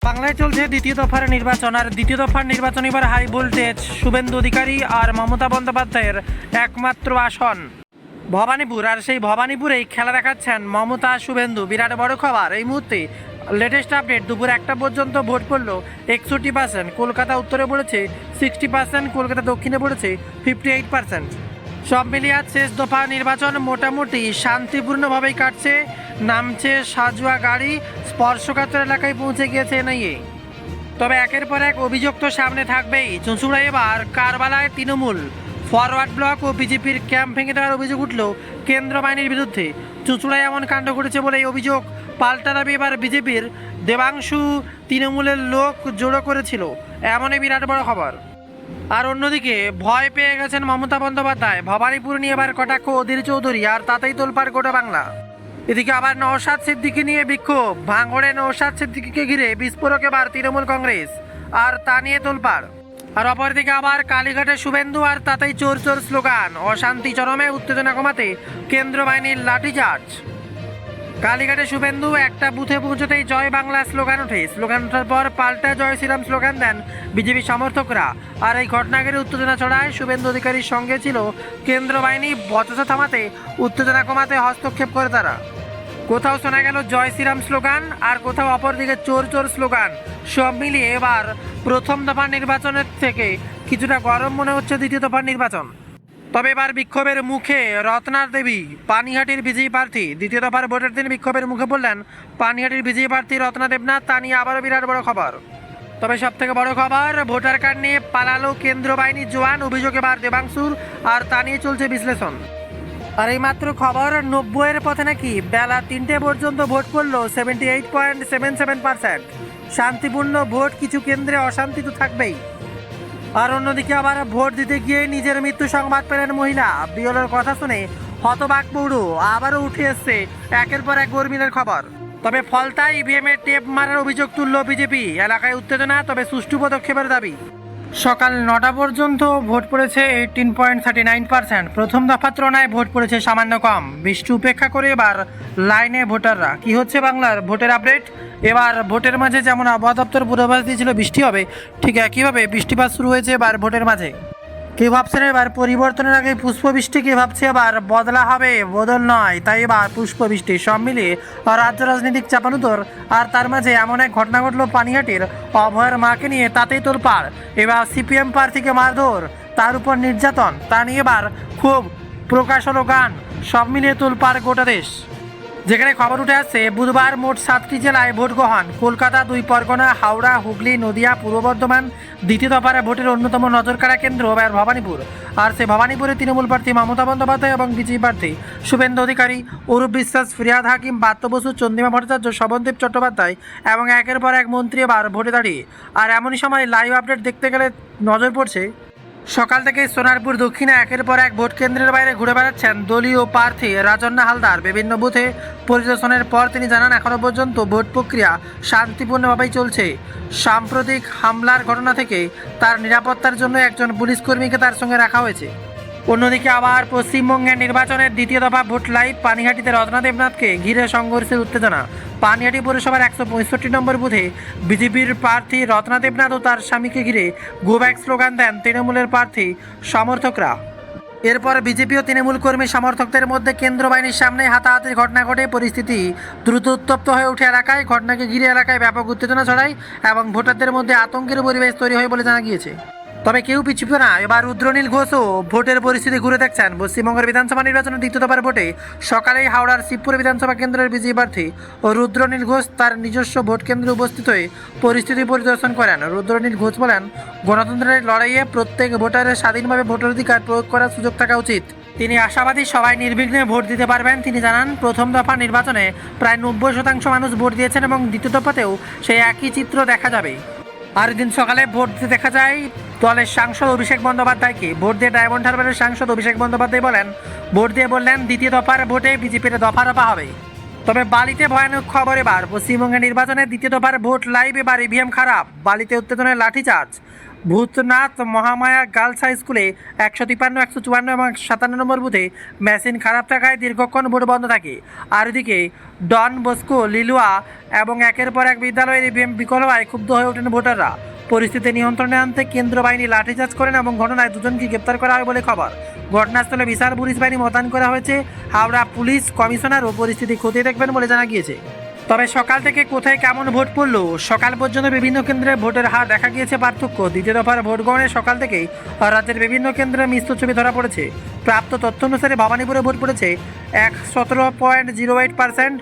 বাংলায় চলছে দ্বিতীয় দফার নির্বাচন, আর দ্বিতীয় দফার নির্বাচন এবার হাই ভোল্টেজ। শুভেন্দু অধিকারী আর মমতা বন্দ্যোপাধ্যায়ের একমাত্র আসন ভবানীপুর, আর সেই ভবানীপুরেই খেলা দেখাচ্ছেন মমতা শুভেন্দু। বিরাট বড় খবর এই মুহূর্তে, লেটেস্ট আপডেট। দুপুর 1টা পর্যন্ত ভোট পড়লো 61%, কলকাতা উত্তরে পড়েছে 60%, কলকাতা দক্ষিণে পড়েছে 58%। সব মিলিয়ে আজ শেষ দফা নির্বাচন মোটামুটি শান্তিপূর্ণভাবেই কাটছে। নামছে সাজুয়া গাড়ি, স্পর্শকাতর এলাকায় পৌঁছে গিয়েছে এনআইএ। তবে একের পর এক অভিযোগ তো সামনে থাকবেই। চুঁচুড়ায় এবার কারবালায় তৃণমূল ফরওয়ার্ড ব্লক ও বিজেপির ক্যাম্প ভেঙে দেওয়ার অভিযোগ উঠল কেন্দ্র বাহিনীর বিরুদ্ধে। চুঁচুড়ায় এমন কাণ্ড ঘটেছে বলে এই অভিযোগ পাল্টা দাবি এবার বিজেপির। দেবাংশু তৃণমূলের লোক জড়ো করেছিল, এমনই বিরাট বড় খবর। আর অন্যদিকে ভয় পেয়ে গেছেন মমতা বন্দ্যোপাধ্যায়। ভবানীপুর নিয়ে এবার কটাক্ষ অধীর চৌধুরী, আর তাতেই তোলপাড় গোটা বাংলা। এদিকে আবার নওশাদ সিদ্দিকী নিয়ে বিক্ষোভ, ভাঙড়ে নওশাদ সিদ্দিকীকে ঘিরে বিস্ফোরক এবার তৃণমূল কংগ্রেস, আর তা নিয়ে তোলপাড়। আর অপরদিকে আবার কালীঘাটে শুভেন্দু, আর তাতেই চোর চোর স্লোগান। অশান্তি চরমে, উত্তেজনা কমাতে কেন্দ্র বাহিনীর লাঠিচার্জ। কালীঘাটে শুভেন্দু একটা বুথে পৌঁছতেই জয় বাংলা স্লোগান ওঠে। স্লোগান ওঠার পর পাল্টা জয় শ্রীরাম স্লোগান দেন বিজেপি সমর্থকরা। আর এই ঘটনাকে উত্তেজনা ছড়ায়। শুভেন্দু অধিকারীর সঙ্গে ছিল কেন্দ্র বাহিনী। বচসা থামাতে, উত্তেজনা কমাতে হস্তক্ষেপ করে তারা। কোথাও শোনা গেল জয় শ্রীরাম স্লোগান, আর কোথাও অপরদিকে চোর চোর স্লোগান। সব মিলিয়ে এবার প্রথম দফার নির্বাচনের থেকে কিছুটা গরম মনে হচ্ছে দ্বিতীয় দফার নির্বাচন। তবে এবার বিক্ষোভের মুখে রত্নার দেবী, পানিহাটির বিজয়ী প্রার্থী। দ্বিতীয় দফার ভোটের দিন বিক্ষোভের মুখে বললেন পানিহাটির বিজয়ী প্রার্থী রত্না দেবনাথ। তা নিয়ে আবারও বিরাট বড় খবর। তবে সব থেকে বড় খবর, ভোটার কার্ড নিয়ে পালালো কেন্দ্র বাহিনীর জওয়ান। অভিযোগ এবার দেবাংশুর, আর তা নিয়ে চলছে বিশ্লেষণ। আর এইমাত্র খবর, 90-এর পথে নাকি বেলা 3টে পর্যন্ত ভোট পড়ল 78.77%। শান্তিপূর্ণ ভোট, কিছু কেন্দ্রে অশান্তি তো থাকবেই। আর অন্যদিকে আবার ভোট দিতে গিয়ে নিজের মৃত্যু সংবাদ পেলেন মহিলা। বিয়লের কথা শুনে হতবাক পৌর। আবারও উঠে এসছে একের পর এক গরমিলের খবর। তবে ফলতায় ইভিএমের টেপ মারার অভিযোগ তুলল বিজেপি। এলাকায় উত্তেজনা, তবে সুষ্ঠু পদক্ষেপের দাবি। সকাল 9টা পর্যন্ত ভোট পড়েছে 18.39%। প্রথম দফার তুলনায় ভোট পড়েছে সামান্য কম। বৃষ্টি উপেক্ষা করে এবার লাইনে ভোটাররা। কি হচ্ছে বাংলার ভোটের আপডেট। এবার ভোটের মাঝে যেমন আবহাওয়া দপ্তর পূর্বাভাস দিয়েছিল বৃষ্টি হবে, ঠিক একইভাবে বৃষ্টিপাত শুরু হয়েছে এবার ভোটের মাঝে। কেউ ভাবছেন এবার পরিবর্তনের আগে পুষ্পবৃষ্টি, কে ভাবছে এবার বদলা হবে, বদল নয়, তাই এবার পুষ্পবৃষ্টি। সব মিলিয়ে রাজ্য রাজনৈতিক চাপানুতর। আর তার মাঝে এমন এক ঘটনা ঘটল পানিহাটির। অভয়ের মাকে নিয়ে তাতেই তোলপাড়। এবার সিপিএম প্রার্থীকে মারধর, তার উপর নির্যাতন, তা নিয়ে এবার খুব প্রকাশ হলো গান। সব মিলিয়ে তোলপাড় গোটা দেশ। যেখানে খবর উঠে আসছে বুধবার মোট 7টি জেলায় ভোট গ্রহণ। কলকাতা, 2 পরগনা, হাওড়া, হুগলি, নদিয়া, পূর্ব বর্ধমান। দ্বিতীয় দফার ভোটের অন্যতম নজরকাড়া কেন্দ্র এবার ভবানীপুর। আর সেই ভবানীপুরে তৃণমূল প্রার্থী মমতা বন্দ্যোপাধ্যায় এবং বিজেপি প্রার্থী শুভেন্দু অধিকারী, অরূপ বিশ্বাস, ফিরিয়াদ হাকিম, পার্থ বসু, চন্দ্রিমা ভট্টাচার্য, শোভনদেব চট্টোপাধ্যায় এবং একের পর এক মন্ত্রী এবার ভোটে দাঁড়িয়ে। আর এমনই সময় লাইভ আপডেট দেখতে গেলে নজর পড়ছে সকাল থেকে সোনারপুর দক্ষিণে একের পর এক ভোট কেন্দ্রের বাইরে ঘুরে বেড়াচ্ছেন দলীয় প্রার্থী রাজন্না হালদার। বিভিন্ন বুথে পরিদর্শনের পর তিনি জানান এখনও পর্যন্ত ভোট প্রক্রিয়া শান্তিপূর্ণভাবেই চলছে। সাম্প্রতিক হামলার ঘটনা থেকে তার নিরাপত্তার জন্য একজন পুলিশ কর্মীকে তার সঙ্গে রাখা হয়েছে। অন্যদিকে আবার পশ্চিমবঙ্গের নির্বাচনের দ্বিতীয় দফা ভোট লাইভ। পানিহাটিতে রত্না দেবনাথকে ঘিরে সংঘর্ষের উত্তেজনা। পানিহাটি পৌরসভার 165 নম্বর বুথে বিজেপির প্রার্থী রত্না দেবনাথ ও তার স্বামীকে ঘিরে গো ব্যাক স্লোগান দেন তৃণমূলের প্রার্থী সমর্থকরা। এরপর বিজেপি ও তৃণমূল কর্মী সমর্থকদের মধ্যে কেন্দ্র বাহিনীর সামনে হাতাহাতির ঘটনা ঘটে। পরিস্থিতি দ্রুত উত্তপ্ত হয়ে ওঠে এলাকায়। ঘটনাকে ঘিরে এলাকায় ব্যাপক উত্তেজনা ছড়ায় এবং ভোটারদের মধ্যে আতঙ্কের পরিবেশ তৈরি হয় বলে জানা গিয়েছে। তবে কেউ পিছুবে না। এবার রুদ্রনীল ঘোষও ভোটের পরিস্থিতি ঘুরে দেখছেন। পশ্চিমবঙ্গের বিধানসভা নির্বাচনের দ্বিতীয় দফার ভোটে সকালেই হাওড়ার শিবপুর বিধানসভা কেন্দ্রের বিজেপি প্রার্থী ও রুদ্রনীল ঘোষ তার নিজস্ব ভোট কেন্দ্রে উপস্থিত হয়ে পরিস্থিতি পরিদর্শন করেন। রুদ্রনীল ঘোষ বলেন, গণতন্ত্রের লড়াইয়ে প্রত্যেক ভোটারের স্বাধীনভাবে ভোটাধিকার প্রয়োগ করার সুযোগ থাকা উচিত। তিনি আশাবাদী সবাই নির্বিঘ্নে ভোট দিতে পারবেন। তিনি জানান প্রথম দফা নির্বাচনে প্রায় 90% মানুষ ভোট দিয়েছেন এবং দ্বিতীয় দফাতেও সেই একই চিত্র দেখা যাবে। আর দিন সকালে ভোট দিতে দেখা যায় দলের সাংসদ অভিষেক বন্দ্যোপাধ্যায়কে। ভোট দিয়ে ডায়মন্ড হারবারের সাংসদ অভিষেক বন্দ্যোপাধ্যায় ভোট দিয়ে বললেন দ্বিতীয় দফার ভোটে বিজেপির দফা রফা হবে। তবে বালিতে ভয়ানক খবর। এবার পশ্চিমবঙ্গের নির্বাচনের দ্বিতীয় দফার ভোট লাইভ। এবার ইভিএম খারাপ, বালিতে উত্তেজনার লাঠিচার্জ। ভূতনাথ মহামায়া গার্লস হাই স্কুলে 153, 154 এবং 57 নম্বর বুথে মেশিন খারাপ থাকায় দীর্ঘক্ষণ ভোট বন্ধ থাকে। আর এদিকে ডন বস্কো, লিলুয়া এবং একের পর এক বিদ্যালয়ের ইভিএম বিকল হওয়ায় ক্ষুব্ধ হয়ে ওঠেন ভোটাররা। পরিস্থিতি নিয়ন্ত্রণে আনতে কেন্দ্র বাহিনী লাঠিচার্জ করেন এবং ঘটনায় দুজনকে গ্রেপ্তার করা হয় বলে খবর। ঘটনাস্থলে বিশাল পুলিশ বাহিনী মোতায়েন করা হয়েছে। হাওড়া পুলিশ কমিশনারও পরিস্থিতি খতিয়ে দেখবেন বলে জানা গিয়েছে। তবে সকাল থেকে কোথায় কেমন ভোট পড়লো, সকাল পর্যন্ত বিভিন্ন কেন্দ্রে ভোটের হার দেখা গিয়েছে পার্থক্য। দ্বিতীয় দফার ভোট গ্রহণে সকাল থেকেই রাজ্যের বিভিন্ন কেন্দ্রে মিশ্র ছবি ধরা পড়েছে। প্রাপ্ত তথ্য অনুসারে ভবানীপুরে ভোট পড়েছে 17.08%,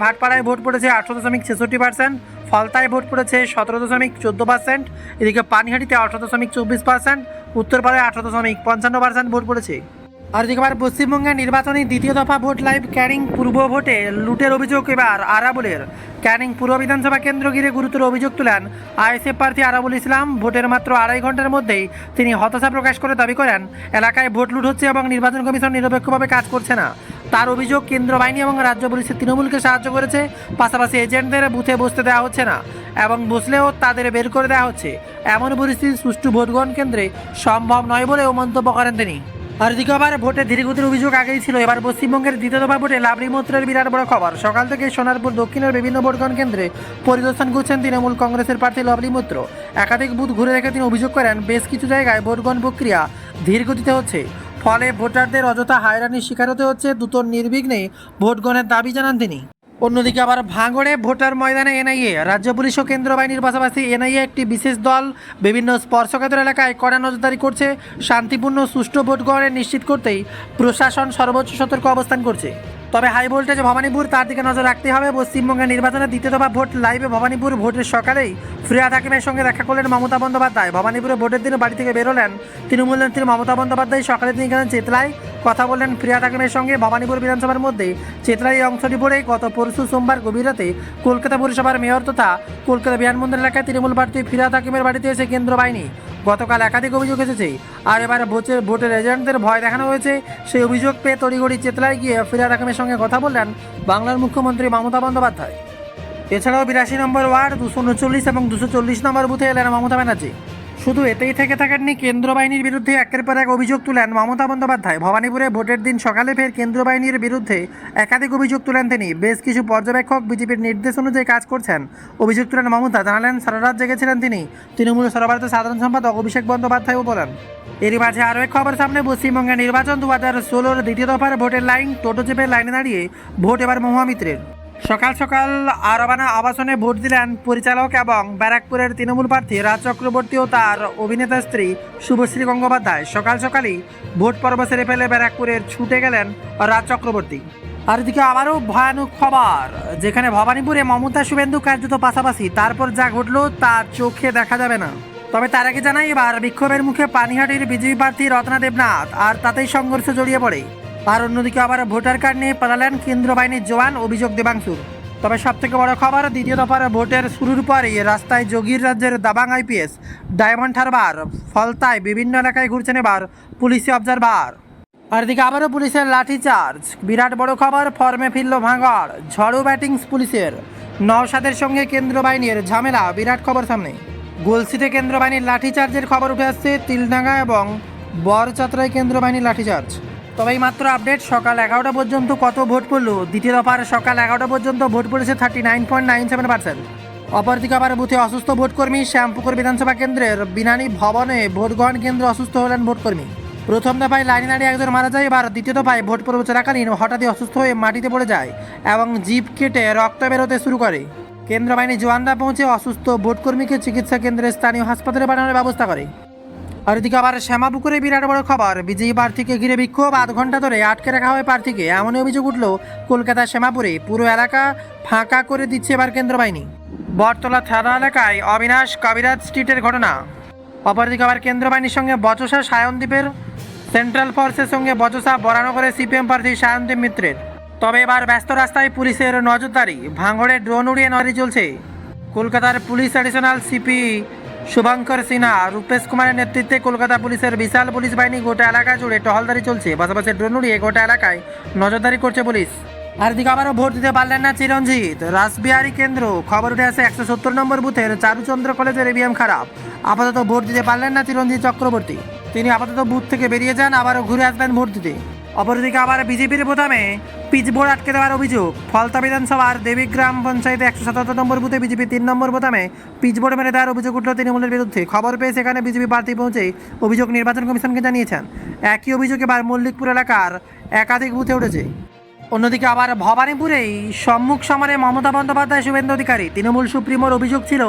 ভাটপাড়ায় ভোট পড়েছে 18.66%, ফলতায় ভোট পড়েছে 17.14%, এদিকে পানিহাটিতে 18.24%, উত্তরপাড়ায় 18.55% ভোট পড়েছে। আর এদিকে পশ্চিমবঙ্গের নির্বাচনী দ্বিতীয় দফা ভোট লাইভ ক্যানিং পূর্ব ভোটে লুটের অভিযোগ এবার আরাবুলের। ক্যানিং পূর্ব বিধানসভা কেন্দ্র ঘিরে গুরুতর অভিযোগ তুলেন আইএসএফ প্রার্থী আরাবুল ইসলাম। ভোটের মাত্র 2.5 ঘন্টার মধ্যেই তিনি হতাশা প্রকাশ করে দাবি করেন এলাকায় ভোট লুট হচ্ছে এবং নির্বাচন কমিশন নিরপেক্ষভাবে কাজ করছে না। তার অভিযোগ কেন্দ্র বাহিনী এবং রাজ্য পুলিশের তৃণমূলকে সাহায্য করেছে, পাশাপাশি এজেন্টদের বুথে বসতে দেওয়া হচ্ছে না এবং বসলেও তাদের বের করে দেওয়া হচ্ছে। এমন পরিস্থিতি সুষ্ঠু ভোট গ্রহণ কেন্দ্রে সম্ভব নয় বলেও মন্তব্য করেন তিনি। আর এদিকে আবার ভোটে ধীরগতির অভিযোগ আগেই ছিল। এবার পশ্চিমবঙ্গের দ্বিতীয় দফা ভোটে লাভলি মৈত্রের বিরাট বড় খবর। সকাল থেকে সোনারপুর দক্ষিণের বিভিন্ন ভোটগ্রহণ কেন্দ্রে পরিদর্শন করছেন তৃণমূল কংগ্রেসের প্রার্থী লাভলি মৈত্র। একাধিক বুথ ঘুরে দেখে তিনি অভিযোগ করেন বেশ কিছু জায়গায় ভোটগ্রহণ প্রক্রিয়া ধীরগতিতে হচ্ছে, ফলে ভোটারদের অযথা হয়রানির শিকার হতে হচ্ছে। দ্রুত নির্বিঘ্নে ভোট গ্রহণের দাবি জানান তিনি। অন্যদিকে আবার ভাঙড়ে ভোটার ময়দানে এনআইএ, রাজ্য পুলিশ ও কেন্দ্র বাহিনীর পাশাপাশি এনআইএ একটি বিশেষ দল বিভিন্ন স্পর্শকাতর এলাকায় কড়া নজরদারি করছে। শান্তিপূর্ণ সুষ্ঠু ভোট গ্রহণ নিশ্চিত করতেই প্রশাসন সর্বোচ্চ সতর্ক অবস্থান করছে। তবে হাই ভোল্টেজ ভবানীপুর, তার দিকে নজর রাখতে হবে। পশ্চিমবঙ্গের নির্বাচনের দ্বিতীয় দফা ভোট লাইভে ভবানীপুর ভোটের সকালেই ফিরহাদ হাকিমের সঙ্গে দেখা করলেন মমতা বন্দ্যোপাধ্যায়। ভবানীপুরে ভোটের দিনে বাড়ি থেকে বেরোলেন তৃণমূল নেত্রী মমতা বন্দ্যোপাধ্যায়। সকালে তিনি গেলেন চেতলায়, কথা বললেন ফিরহাদ হাকিমের সঙ্গে। ভবানীপুর বিধানসভার মধ্যে চেতলায় এই অংশটি পড়ে গত পরশু সোমবার গভীর রাতে কলকাতা পুরসভার মেয়র তথা কলকাতা বিমানবন্দর এলাকায় তৃণমূল প্রার্থী ফিরহাদ হাকিমের বাড়িতে এসে কেন্দ্র বাহিনী। গতকাল একাধিক অভিযোগ এসেছে আর এবার ভোটের এজেন্টদের ভয় দেখানো হয়েছে। সেই অভিযোগ পেয়ে তড়িঘড়ি চেতলায় গিয়ে ফিরহাদ হাকিমের সঙ্গে কথা বললেন বাংলার মুখ্যমন্ত্রী মমতা বন্দ্যোপাধ্যায়। এছাড়াও 82 নম্বর ওয়ার্ড, 239 এবং 240 নম্বর বুথে এলেন মমতা ব্যানার্জি। শুধু এতেই থেকে থাকেননি, কেন্দ্র বাহিনীর বিরুদ্ধে একের পর এক অভিযোগ তুলেন মমতা বন্দ্যোপাধ্যায়। ভবানীপুরে ভোটের দিন সকালে ফের কেন্দ্র বাহিনীর বিরুদ্ধে একাধিক অভিযোগ তুলেন তিনি। বেশ কিছু পর্যবেক্ষক বিজেপির নির্দেশ অনুযায়ী কাজ করছেন অভিযোগ তুলেন মমতা। জানালেন সারা রাত জেগেছিলেন তিনি। তৃণমূল সর্বভারতীয় সাধারণ সম্পাদক অভিষেক বন্দ্যোপাধ্যায়ও বলেন। এরই মাঝে আরও এক খবর সামনে, পশ্চিমবঙ্গের নির্বাচন 2016-র দ্বিতীয় দফার ভোটের লাইন। টোটো চেপে লাইনে দাঁড়িয়ে ভোট এবার মহামিত্রের। সকাল সকাল আরবানা আবাসনে ভোট দিলেন পরিচালক এবং ব্যারাকপুরের তৃণমূল প্রার্থী রাজ চক্রবর্তী ও তার অভিনেতা স্ত্রী শুভশ্রী গঙ্গোপাধ্যায়। সকাল সকালই ভোট পর্ব সেরে ফেলে ব্যারাকপুরের ছুটে গেলেন রাজ চক্রবর্তী। আর এদিকে আবারও ভয়ানক খবর, যেখানে ভবানীপুরে মমতা শুভেন্দু কার্যত পাশাপাশি, তারপর যা ঘটলো তা চোখে দেখা যাবে না। তবে তার আগে জানাই, এবার বিক্ষোভের মুখে পানিহাটির বিজেপি প্রার্থী রত্না দেবনাথ, আর তাতেই সংঘর্ষে জড়িয়ে পড়ে। আর অন্যদিকে আবার ভোটার কার্ড নিয়ে পালালেন কেন্দ্র বাহিনীর জওয়ান, অভিযোগ দেবাংশুর। তবে সবথেকে বড় খবর, দ্বিতীয় দফার ভোটের শুরুর পরেই রাস্তায় যোগীর রাজ্যের দাবাং আইপিএস, ডায়মন্ড হারবার, ফলতায় বিভিন্ন এলাকায় ঘুরছেন এবার পুলিশি অবজারভার। আর এদিকে আবারও পুলিশের লাঠিচার্জ, বিরাট বড় খবর, ফর্মে ফিরল ভাঙড়, ঝড়ো ব্যাটিংস পুলিশের। নওশাদের সঙ্গে কেন্দ্র বাহিনীর ঝামেলা, বিরাট খবর সামনে। গলসিতে কেন্দ্র বাহিনীর লাঠিচার্জের খবর উঠে আসছে। তিলডাঙ্গা এবং বরচাত্রায় কেন্দ্র বাহিনীর লাঠিচার্জ। তবে এই মাত্র আপডেট, সকাল 11টা পর্যন্ত কত ভোট পড়লো। দ্বিতীয় দফার সকাল 11টা পর্যন্ত ভোট পড়েছে 39.97%। অপরদিকে আবার বুথে অসুস্থ ভোটকর্মী, শ্যামপুকুর বিধানসভা কেন্দ্রের বিনানি ভবনে ভোট গ্রহণ কেন্দ্রে অসুস্থ হলেন ভোটকর্মী। প্রথম দফায় লাইনে দাঁড়িয়ে একজন মারা যায়। এবার দ্বিতীয় দফায় ভোট পর্ব চলাকালীন হঠাৎই অসুস্থ হয়ে মাটিতে পড়ে যায় এবং জিভ কেটে রক্ত বেরোতে শুরু করে। কেন্দ্র বাহিনীর জওয়ানরা পৌঁছে অসুস্থ ভোটকর্মীকে চিকিৎসা কেন্দ্রে স্থানীয় হাসপাতালে পাঠানোর ব্যবস্থা করে। আর এদিকে আবার শ্যামাপুকুরে বিরাট বড় খবর, বিজেপি প্রার্থীকে ঘিরে বিক্ষোভ, 8 ঘন্টা ধরে আটকে রাখা হয় প্রার্থীকে। এমনই অভিযোগ উঠল কলকাতার শ্যামাপুরে। পুরো এলাকা ফাঁকা করে দিচ্ছে এবার কেন্দ্র বাহিনী। বটতলা থানা এলাকায় অবিনাশ কবিরাজ স্ট্রিটের ঘটনা। অপরদিকে আবার কেন্দ্র বাহিনীর সঙ্গে বচসা সায়নদ্বীপের, সেন্ট্রাল ফোর্সের সঙ্গে বচসা বরানগরের সিপিএম প্রার্থী সায়নদ্বীপ মিত্রের। তবে এবার ব্যস্ত রাস্তায় পুলিশের নজরদারি, ভাঙড়ে ড্রোন উড়িয়ে নজরদারি চলছে। কলকাতার police additional CP Shubhankar Sinha, Rupesh কুমারের নেতৃত্বে কলকাতা পুলিশের বিশাল পুলিশ বাহিনী গোটা এলাকা জুড়ে টহলদারি চলছে। পাশাপাশি ড্রোন উড়িয়ে গোটা এলাকায় নজরদারি করছে পুলিশ। আর দিকে আবারও ভোট দিতে পারলেন না চিরঞ্জিত। রাসবিহারী কেন্দ্র খবর উঠে আসে 170 নম্বর বুথের চারুচন্দ্র কলেজের ইভিএম খারাপ। আপাতত ভোট দিতে পারলেন না চিরঞ্জিত চক্রবর্তী। তিনি আপাতত বুথ থেকে বেরিয়ে যান, আবারও ঘুরে আসবেন ভোট দিতে। অপরদিকে আবার বিজেপির বোতামে পিচবোর্ড আটকে দেওয়ার অভিযোগ। ফলতা বিধানসভার দেবীগ্রাম পঞ্চায়েতে 177 নম্বর বুথে বিজেপি 3 নম্বর বোতামে পিচবোর্ড মেরে দেওয়ার অভিযোগ উঠল তৃণমূলের বিরুদ্ধে। খবর পেয়ে সেখানে বিজেপি প্রার্থী পৌঁছে অভিযোগ নির্বাচন কমিশনকে জানিয়েছেন। একই অভিযোগ এবার মল্লিকপুর এলাকার একাধিক বুথে উঠেছে। অন্যদিকে আবার ভবানীপুরেই সম্মুখ সমরে মমতা বন্দ্যোপাধ্যায়, শুভেন্দু অধিকারী। তৃণমূল সুপ্রিমোর অভিযোগ ছিল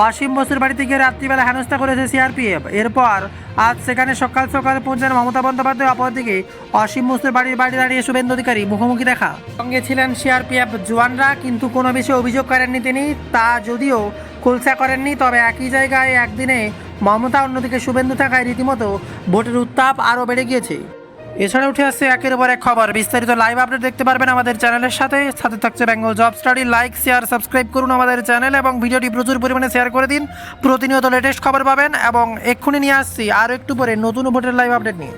অসীম বসুর বাড়িতে গিয়ে রাত্রিবেলা হেনস্থা করেছে সিআরপিএফ। এরপর আজ সেখানে সকাল সকাল পৌঁছান মমতা বন্দ্যোপাধ্যায়। অপরদিকে অসীম বসুর বাড়ির বাইরে দাঁড়িয়ে শুভেন্দু অধিকারী মুখোমুখি দেখা। সঙ্গে ছিলেন সিআরপিএফ জওয়ানরা, কিন্তু কোনো বিষয়ে অভিযোগ করেননি তিনি। তা যদিও খুলসা করেননি, তবে একই জায়গায় একদিনে মমতা অন্যদিকে শুভেন্দু থাকায় রীতিমতো ভোটের উত্তাপ আরও বেড়ে গিয়েছে। এছাড়া উঠে আসছে একের পর এক খবর। বিস্তারিত লাইভ আপডেট দেখতে পারবেন আমাদের চ্যানেলের সাথে থাকছে Bengal job study. Like, share, subscribe করুন আমাদের চ্যানেল এবং ভিডিওটি প্রচুর পরিমাণে শেয়ার করে দিন। প্রতিনিয়ত লেটেস্ট খবর পাবেন এবং এক্ষুনি নিয়ে আসছি আরও একটু পরে নতুন ভোটের লাইভ আপডেট নিয়ে।